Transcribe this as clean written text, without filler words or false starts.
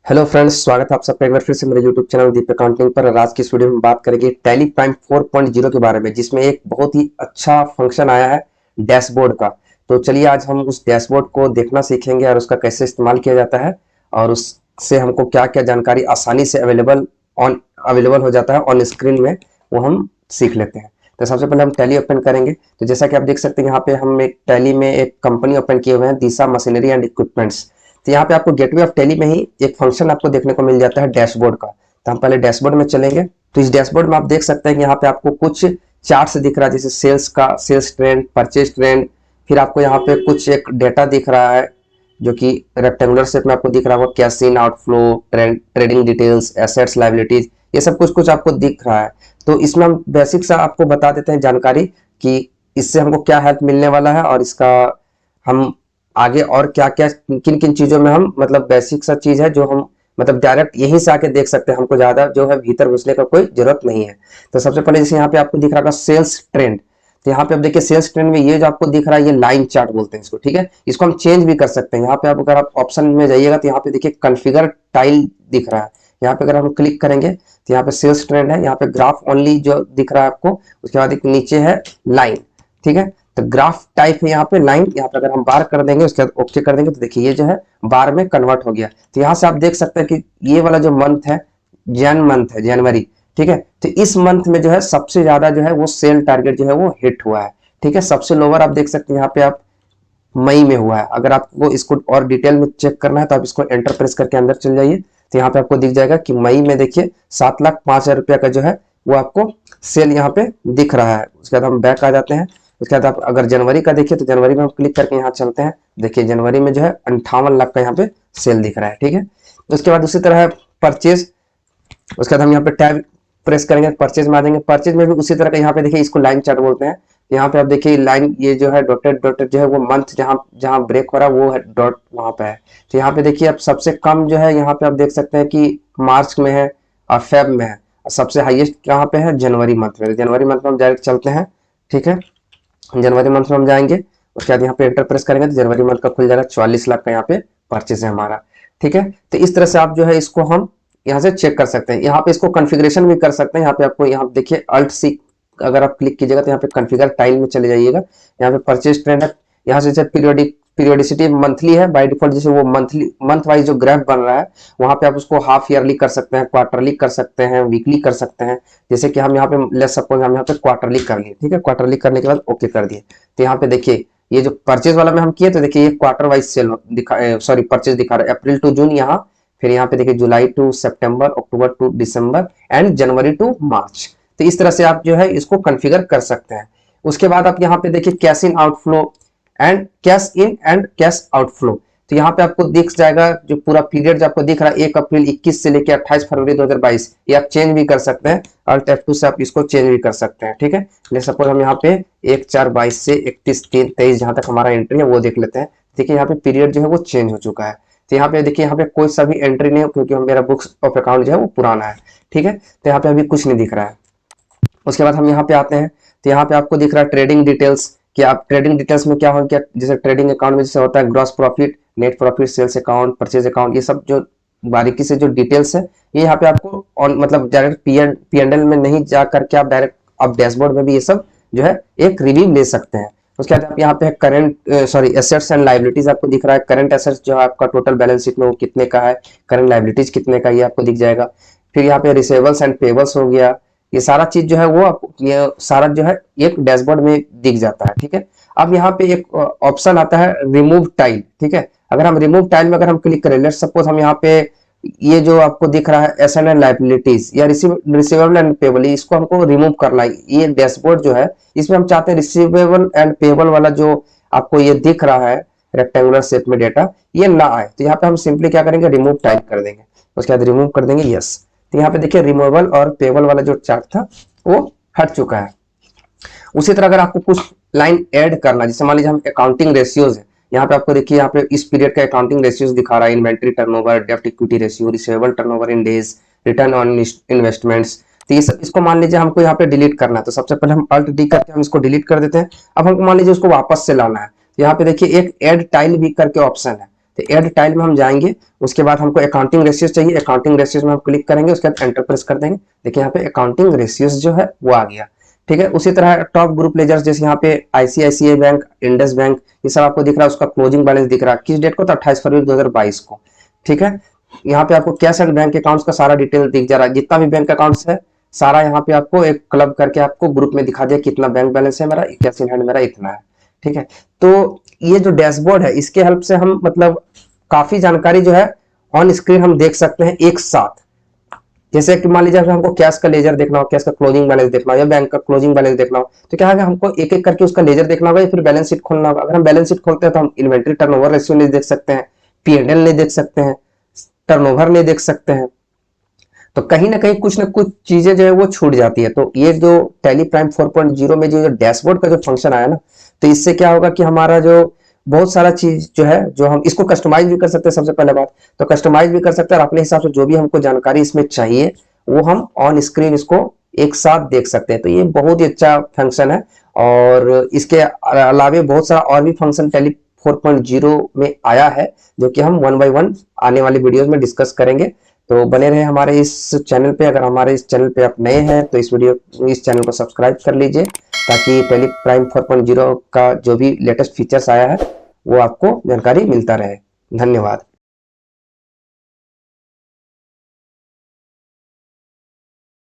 Hello friends, स्वागत है आप सबका एक बार फिर से मेरे यूट्यूब चैनल दीप अकाउंटिंग पर। और आज की इस वीडियो में बात करेंगे टैली प्राइम 4.0 के बारे में, जिसमें एक बहुत ही अच्छा फंक्शन आया है डैशबोर्ड का। तो चलिए आज हम उस डैशबोर्ड को देखना सीखेंगे और उसका कैसे इस्तेमाल किया जाता है और उससे हमको क्या क्या जानकारी आसानी से अवेलेबल हो जाता है ऑन स्क्रीन में, वो हम सीख लेते हैं। तो सबसे पहले हम टैली ओपन करेंगे। तो जैसा कि आप देख सकते हैं यहाँ पे हम एक टैली में एक कंपनी ओपन किए हुए हैं, दिशा मशीनरी एंड इक्विपमेंट्स। तो यहाँ पे आपको गेटवे ऑफ टैली में ही एक फंक्शन आपको देखने को मिल जाता है डैशबोर्ड का। तो हम पहले डैशबोर्ड में चलेंगे। तो इस डैशबोर्ड में आप देख सकते हैं कि यहाँ पे आपको कुछ चार्ट्स दिख रहा है, जैसे सेल्स का सेल्स ट्रेंड, परचेज ट्रेंड। फिर आपको यहाँ पे कुछ एक डेटा दिख रहा है जो कि रेक्टेंगुलर शेप में आपको दिख रहा होगा, cash in, outflow, trading details, assets, liabilities, ये सब कुछ कुछ आपको दिख रहा है। तो इसमें हम बेसिक सा आपको बता देते हैं जानकारी कि इससे हमको क्या हेल्प मिलने वाला है और इसका हम आगे और क्या क्या किन किन चीजों में हम मतलब बेसिक सा चीज है जो हम मतलब डायरेक्ट यहीं से आके देख सकते हैं, हमको ज्यादा जो है भीतर घुसने का कोई जरूरत नहीं है। तो सबसे पहले जैसे यहाँ पे आपको दिख रहा है सेल्स ट्रेंड। तो यहाँ पे आप देखिए सेल्स ट्रेंड में ये जो आपको दिख रहा है ये लाइन चार्ट बोलते हैं इसको, ठीक है। इसको हम चेंज भी कर सकते हैं। यहाँ पे आप अगर आप ऑप्शन में जाइएगा तो यहाँ पे देखिए कॉन्फ़िगर टाइल दिख रहा है। यहाँ पे अगर हम क्लिक करेंगे तो यहाँ पे सेल्स ट्रेंड है, यहाँ पे ग्राफ ओनली जो दिख रहा है आपको, उसके बाद एक नीचे है लाइन, ठीक है। तो ग्राफ टाइप है यहाँ पे लाइन, यहाँ पे अगर हम बार कर देंगे उसके बाद ओके कर देंगे तो देखिए ये जो है बार में कन्वर्ट हो गया। तो यहाँ से आप देख सकते हैं कि ये वाला जो मंथ है जैन मंथ है, जनवरी, ठीक है। तो इस मंथ में जो है सबसे ज्यादा जो है वो सेल टारगेट जो है वो हिट हुआ है, ठीक है। सबसे लोअर आप देख सकते हैं यहाँ पे आप मई में हुआ है। अगर आपको इसको और डिटेल में चेक करना है तो आप इसको एंटर प्रेस करके अंदर चल जाइए। तो यहाँ पे आपको दिख जाएगा कि मई में देखिए 7,05,000 रुपया का जो है वो आपको सेल यहाँ पे दिख रहा है। उसके बाद हम बैक आ जाते हैं। उसके बाद आप अगर जनवरी का देखिए तो जनवरी में हम क्लिक करके यहाँ चलते हैं। देखिए जनवरी में जो है 58 लाख का यहाँ पे सेल दिख रहा है, ठीक है। उसके बाद उसी तरह है परचेज। उसके बाद हम यहाँ पे टैब प्रेस करेंगे, परचेज में आ जाएंगे। परचेज में भी उसी तरह का यहाँ पे देखिए इसको लाइन चार्ट बोलते हैं। यहाँ पे आप देखिए लाइन ये जो है डॉटेड डॉटेड जो है वो मंथ जहाँ जहाँ ब्रेक हो रहा है वो है डॉट वहां पे है। तो यहाँ पे देखिए अब सबसे कम जो है यहाँ पे आप देख सकते हैं कि मार्च में है और फेब में है, और सबसे हाईएस्ट कहाँ पे है जनवरी मंथ में। जनवरी मंथ में हम डायरेक्ट चलते हैं, ठीक है। जनवरी मंथ में हम जाएंगे, उसके बाद यहाँ पे एंटर प्रेस करेंगे तो जनवरी मंथ का खुल जाएगा। 44 लाख का यहाँ पे परचेज है हमारा, ठीक है। तो इस तरह से आप जो है इसको हम यहाँ से चेक कर सकते हैं। यहाँ पे इसको कॉन्फ़िगरेशन भी कर सकते हैं। यहाँ पे आपको यहाँ देखिए अल्ट सी अगर आप क्लिक कीजिएगा तो यहाँ पे कॉन्फ़िगर टाइल में चले जाइएगा। यहाँ पे परचेज ट्रेंड है, यहाँ से पीरियोडिसिटी मंथली है बाय डिफॉल्ट, जैसे वो मंथ वाइज जो ग्राफ बन रहा है वहां पे आप उसको हाफ ईयरली कर सकते हैं, क्वार्टरली कर सकते हैं, वीकली कर सकते हैं। जैसे कि हम यहाँ पे लेट्स सपोज हम यहाँ पे क्वार्टरली कर लिए, ठीक है। क्वार्टरली करने के बाद ओके कर दिए तो यहाँ पे देखिए ये जो परचेज वाला में हम किए तो देखिए ये क्वार्टर वाइज सेल दिखा परचेज दिखा रहा है, अप्रैल टू जून यहाँ, फिर यहाँ पे देखिए जुलाई टू सितंबर, अक्टूबर टू दिसंबर एंड जनवरी टू मार्च। तो इस तरह से आप जो है इसको कॉन्फ़िगर कर सकते हैं। उसके बाद आप यहाँ पे देखिए cash in outflow and cash in and cash outflow. तो यहाँ पे आपको दिख जाएगा जो पूरा पीरियड जो आपको दिख रहा है 1 अप्रैल 21 से लेकर 28 फरवरी 2022, ये आप चेंज भी कर सकते हैं। अल्ट F2 से आप इसको चेंज भी कर सकते हैं, ठीक है। ले सपोज हम यहाँ पे 1/4/22 से 31/3/23 जहां तक हमारा एंट्री है वो देख लेते हैं। देखिए यहाँ पे पीरियड जो है वो चेंज हो चुका है। तो यहाँ पे देखिए यहाँ पे कोई सा भी एंट्री नहीं है क्योंकि मेरा बुक्स ऑफ अकाउंट जो है वो पुराना है, ठीक है। तो यहाँ पे अभी कुछ नहीं दिख रहा है। उसके बाद हम यहाँ पे आते हैं तो यहाँ पे आपको दिख रहा है ट्रेडिंग डिटेल्स कि आप ट्रेडिंग डिटेल्स में क्या हो, क्या जैसे ट्रेडिंग अकाउंट में जैसे होता है gross profit, net profit, sales account, purchase account, ये सब जो बारीकी से जो डिटेल्स है ये यहाँ पे आपको ऑन मतलब डायरेक्ट पी एंड एल में नहीं जा करके आप डायरेक्ट आप डैशबोर्ड में भी ये सब जो है एक रिव्यू ले सकते हैं। उसके बाद आप यहाँ पे करंट एसेट्स एंड लाइबिलिटीज आपको दिख रहा है। करंट एसेट्स जो है आपका टोटल बैलेंस शीट में वो कितने का है, करंट लाइबिलिटीज कितने का, ये आपको दिख जाएगा। फिर यहाँ पे रिसेवेबल्स एंड पेबल्स हो गया, ये सारा चीज जो है वो ये सारा जो है एक डैशबोर्ड में दिख जाता है, ठीक है। अब यहाँ पे एक ऑप्शन आता है रिमूव टाइल, ठीक है। अगर हम रिमूव टाइल में अगर हम क्लिक करें, लेट्स सपोज हम यहाँ पे ये जो आपको दिख रहा है एसेट एंड लायबिलिटीज या रिसीवेबल एंड पेबल, इसको हमको रिमूव करना है। ये डैशबोर्ड जो है इसमें हम चाहते हैं रिसीवेबल एंड पेबल वाला जो आपको ये दिख रहा है रेक्टेंगुलर शेप में डेटा ये ना आए। तो यहाँ पे हम सिंपली क्या करेंगे रिमूव टाइल कर देंगे, उसके बाद रिमूव कर देंगे यस। तो यहाँ पे देखिए रिमूवल और पेबल वाला जो चार्ट था वो हट चुका है। उसी तरह अगर आपको कुछ लाइन ऐड करना, जैसे मान लीजिए हम अकाउंटिंग रेशियोज है, यहाँ पे आपको देखिए यहाँ पे इस पीरियड का अकाउंटिंग रेशियोज दिखा रहा है, इन्वेंट्री टर्नओवर, डेब्ट equity ratio, receivable turnover in days, return on investments. तो ये सब इसको मान लीजिए हमको यहाँ पे डिलीट करना है तो सबसे पहले हम अल्ट डी करके हम इसको डिलीट कर देते हैं। अब हमको मान लीजिए उसको वापस से लाना है, यहाँ पे देखिए एक ऐड टाइल भी करके ऑप्शन है। तो ऐड टाइल में हम जाएंगे, उसके बाद हमको अकाउंटिंग रेशियोज चाहिए, अकाउंटिंग रेशियोज में हम क्लिक करेंगे, उसके बाद एंटर प्रेस कर देंगे। देखिए यहाँ पे अकाउंटिंग रेशियोज जो है वो आ गया, ठीक है। उसी तरह टॉप ग्रुप लेजर्स जैसे यहाँ पे आईसीआईसीआई बैंक, इंडस बैंक, ये सब आपको दिख रहा है, उसका क्लोजिंग बैलेंस दिख रहा है किस डेट को, तो 28 फरवरी 2022 को, ठीक है। यहाँ पे आपको कैश एंड बैंक अकाउंट्स का सारा डिटेल दिख जा रहा है, जितना भी बैंक अकाउंट्स है सारा यहाँ पे आपको एक क्लब करके आपको ग्रुप में दिखा दिया, कितना बैंक बैलेंस है मेरा, कैश इन हैंड मेरा इतना है, ठीक है। तो ये जो डैशबोर्ड है इसके हेल्प से हम मतलब काफी जानकारी जो है ऑन स्क्रीन हम देख सकते हैं एक साथ। जैसे कि मान लीजिए हमको कैश का लेजर देखना हो, कैश का क्लोजिंग बैलेंस देखना हो, या बैंक का क्लोजिंग बैलेंस देखना हो, तो क्या है हमको एक एक करके उसका लेजर देखना होगा या फिर बैलेंस शीट खोलना होगा। अगर हम बैलेंस शीट खोलते हैं तो हम इन्वेंट्री टर्नओवर रेशियो नहीं देख सकते हैं, P&L नहीं देख सकते हैं, टर्नओवर नहीं देख सकते हैं, तो कहीं ना कहीं कुछ ना कुछ चीजें जो है वो छूट जाती है। तो ये जो टैली प्राइम 4.0 में जो डैशबोर्ड का जो फंक्शन आया ना, तो इससे क्या होगा कि हमारा जो बहुत सारा चीज जो है, जो हम इसको कस्टमाइज भी कर सकते हैं, सबसे पहले बात तो कस्टमाइज भी कर सकते हैं, और अपने हिसाब से जो भी हमको जानकारी इसमें चाहिए वो हम ऑन स्क्रीन इसको एक साथ देख सकते हैं। तो ये बहुत ही अच्छा फंक्शन है, और इसके अलावे बहुत सारा और भी फंक्शन टैली 4.0 में आया है, जो कि हम 1 बाय 1 आने वाली वीडियोस में डिस्कस करेंगे। तो बने रहे हमारे इस चैनल पे। अगर हमारे इस चैनल पे आप नए हैं तो इस चैनल को सब्सक्राइब कर लीजिए, ताकि टैली प्राइम 4.0 का जो भी लेटेस्ट फीचर्स आया है वो आपको जानकारी मिलता रहे। धन्यवाद।